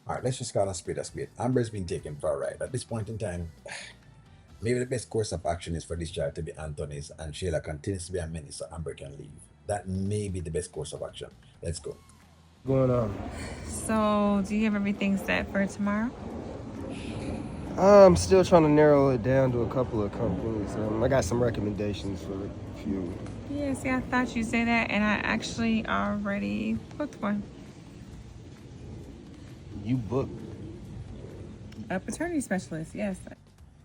All right, let's just call a spade a spade. Amber's been taken for a ride. At this point in time, maybe the best course of action is for this child to be Anthony's and Shayla continues to be a menace so Amber can leave. That may be the best course of action. Let's go. Going on. So, do you have everything set for tomorrow? I'm still trying to narrow it down to a couple of companies. I got some recommendations for a few. Yeah, see, I thought you'd say that, and I actually already booked one. You booked. A paternity specialist, yes.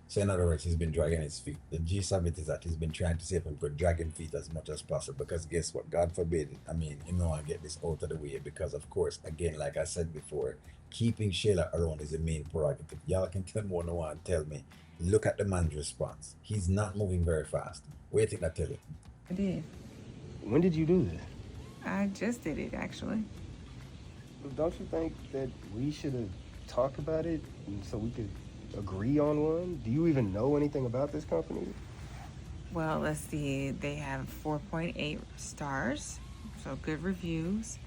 So in other words, he's been dragging his feet. The gist of it is that he's been trying to see if he could drag his feet as much as possible. Because guess what? God forbid. I mean, I get this out of the way because, of course, again, like I said before, keeping Shayla around is the main prerogative. Y'all can tell me what you want to tell me. Look at the man's response. He's not moving very fast. What do you think that tell you? I did. When did you do this? I just did it, actually. Don't you think that we should have talked about it so we could agree on one? Do you even know anything about this company? Well, let's see. They have 4.8 stars, so good reviews.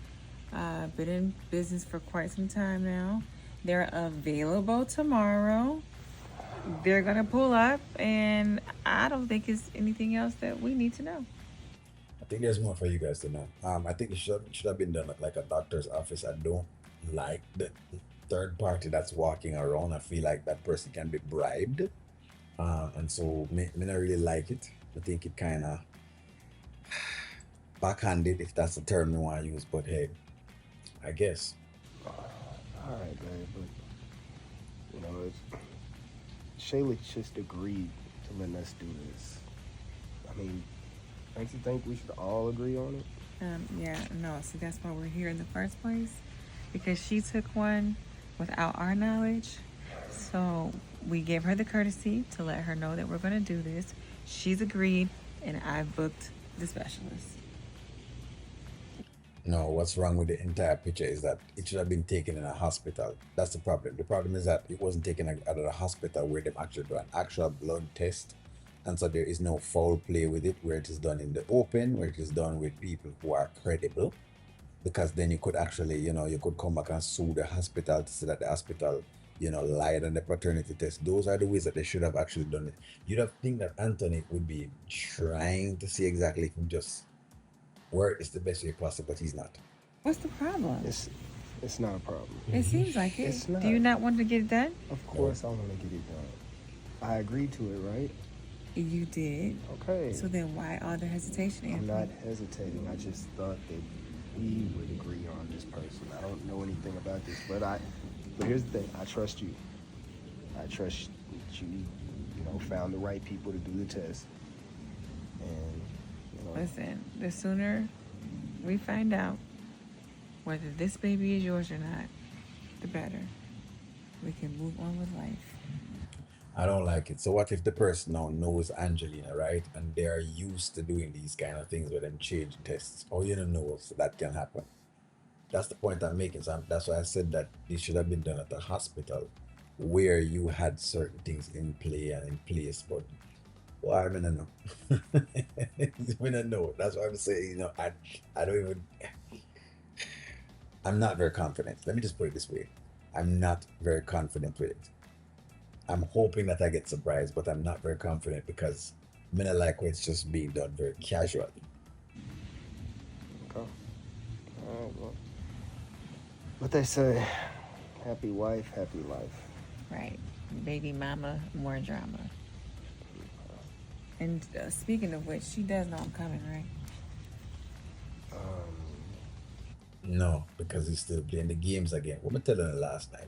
Been in business for quite some time now. They're available tomorrow. They're gonna pull up, and I don't think it's anything else that we need to know. I think there's more for you guys to know. I think it should have been done at like a doctor's office. I don't like the third party that's walking around. I feel like that person can be bribed. And so me not really like it. I think it kind of backhanded, if that's the term you want to use. But hey, I guess. All right, babe, but Shayla just agreed to letting us do this. I mean, don't you think we should all agree on it? Yeah, no. See, that's why we're here in the first place, because she took one without our knowledge. So we gave her the courtesy to let her know that we're gonna do this. She's agreed, and I booked the specialist. No, what's wrong with the entire picture is that it should have been taken in a hospital. That's the problem. The problem is that it wasn't taken out of the hospital where they actually do an actual blood test. And so there is no foul play with it where it is done in the open, where it is done with people who are credible. Because then you could actually, you could come back and sue the hospital to say that the hospital, lied on the paternity test. Those are the ways that they should have actually done it. You'd have think that Anthony would be trying to see exactly if he just where is the best way possible, but he's not. What's the problem? It's it's not a problem. It seems like it. It's not. Do you not want to get it done? Of No. course, I want to get it done. I agreed to it, right? You did. Okay. So then why all the hesitation, I'm Anthony? not hesitating. I just thought that we would agree on this person. I don't know anything about this, but here's the thing. I trust you. I trust that you found the right people to do the test. And Listen, the sooner we find out whether this baby is yours or not, the better. We can move on with life. I don't like it. So what if the person now knows Angelina, right? And they are used to doing these kind of things with them change tests. Or you don't know so that can happen. That's the point I'm making. So that's why I said that this should have been done at the hospital where you had certain things in play and in place. But well, I mean, I know. I mean, I know. That's why I'm saying, I don't even, I'm not very confident. Let me just put it this way. I'm not very confident with it. I'm hoping that I get surprised, but I'm not very confident because I mean, I like when it's just being done very casually. okay. All right. Well, what they say: happy wife, happy life. Right. Baby mama, more drama. And speaking of which, she does know I'm coming, right? Um, No, because he's still playing the games again. What I telling her last night.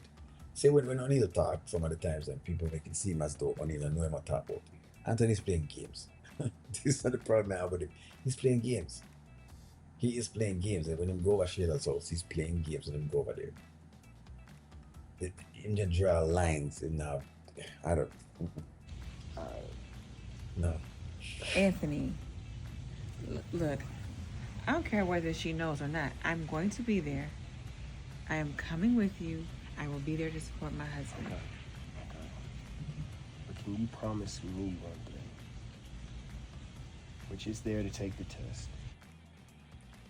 See, when O'Neill talk, some of the times when people make it seem as though O'Neill know him what talk about. Anthony's playing games. This is not the problem I have with him. He's playing games. He is playing games. And when him go over Shayla's house, he's playing games when him go over there. Him just draw lines in now. I don't. uh, No. Anthony, look, I don't care whether she knows or not. I'm going to be there. I am coming with you. I will be there to support my husband. but can you promise me one thing? Which is there to take the test.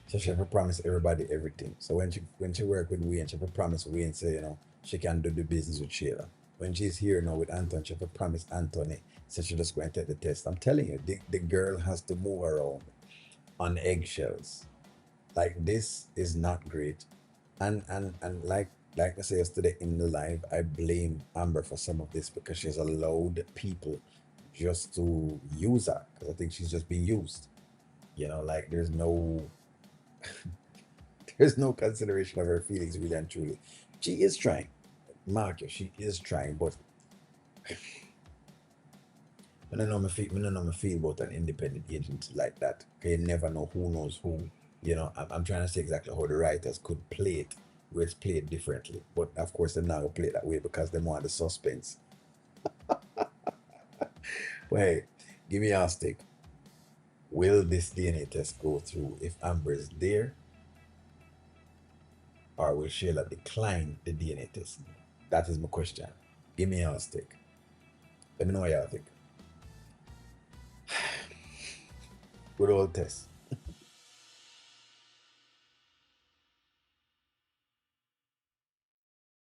So she ever promise everybody everything. So when she work with we and she ever promise we and say, she can do the business with Shayla. When she's here now with Anthony, she have to promise Anthony, so she just going to take the test. I'm telling you, the girl has to move around on eggshells. Like this is not great. And like I said yesterday in the live, I blame Amber for some of this because she's allowed people just to use her. Because I think she's just being used. Like there's no consideration of her feelings really and truly. She is trying. Mark you, she is trying, but I don't know my feel about an independent agency like that. 'Cause you never know who knows who. I'm trying to say exactly how the writers could play it, where it's played differently. But of course, they're not gonna play it that way because they want the suspense. But hey, give me your stick. Will this DNA test go through if Amber is there, or will Shayla decline the DNA test? That is my question. Give me your stick. Let me know what y'all think. Good old test.